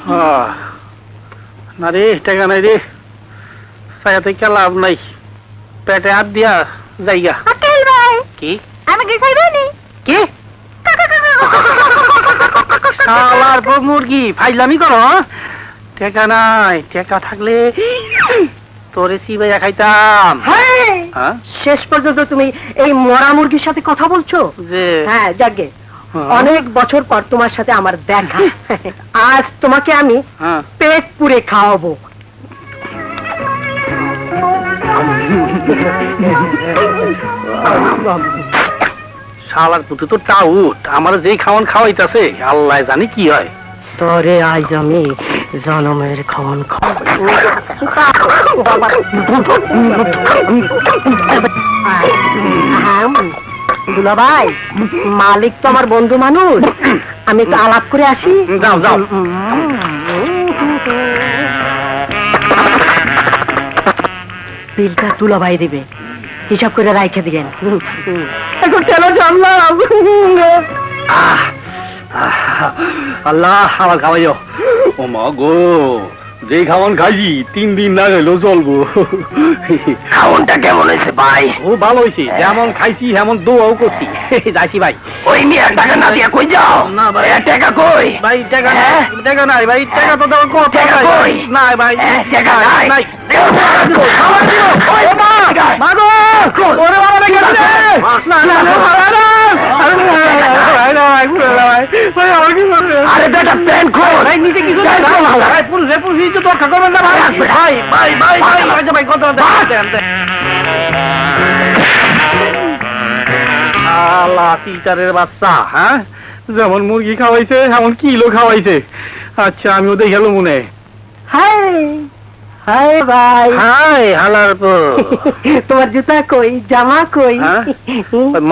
না রে, টাকা নাই রে, ছায়া থেকে লাভ নাই, পেটে হাত দিয়া জায়গা। কি আমি কি খাইবেনি? কি শালার বউ মুরগি ফাইজলামি করো? টাকা নাই, টাকা থাকলে তোরে চিবাইয়া খাইতাম। হ্যাঁ, শেষ পর্যন্ত তুমি এই মরা মুরগির সাথে কথা বলছো? যে হ্যাঁ, যাকে অনেক বছর পর তোমার সাথে আমার দেখা, আজ তোমাকে আমি পেট পুরে খাওয়াবো। শালার পুতে তো টাউট, আমার যেই খাওয়ান খাওয়াইতাছে আল্লাহ জানি কি হয়। তোরে আজ আমি জনমের খাওয়ান দুলাভাই, মালিক তো আমার বন্ধু মানুষ, আমি তো আলাপ করে আসি। যাও যাও। বিলটা দুলাভাই দিবে, হিসাব করে রাইখে দিবেন। এখন কেন জানলাম? আল্লাহ আমার খাওয়াইও। ও মা গো, যে খাওয়ান খাইছি 3 দিন না গেলেও চলবো। খাওনটা কেমন হয়েছে ভাই? ও ভালো হয়েছে, যেমন খাইছি এমন দোয়াও করছি। যাইছি ভাই। ওই নিয়ে টাকা না দিয়া কই যাও? না ভাই। টাকা কই? ভাই টাকা নাই, টাকা নাই ভাই, টাকা তো দেওয়ার কথা টাকা কই? নাই ভাই, টাকা নাই। নাই। মাগো, ওরে বাবা রে গেছে। না না না, আরে বেটা প্যান্ট খোল। ভাই নিচে কিছু নাই ভাই, পুলিশে পুলিশ তো রক্ষা করবেন না ভাই। ভাই ভাই ভাই ভাই ভাই কত আল্লাহ, টিচারের বাচ্চা, হ্যাঁ যেমন মুরগি খাওয়াইছে এমন কিলো খাওয়াইছে। আচ্ছা আমিও দেখে গেল মনে। হাই হাই ভাই, হাই হালার তোমার জুতা কই, জামা কই?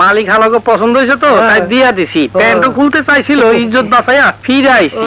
মালিক হালাকে পছন্দ হয়েছে তো তাই দিয়া দিছি। প্যান্টও খুলতে চাইছিল, ইজ্জত বাঁচাইয়া ফিরে আইছি।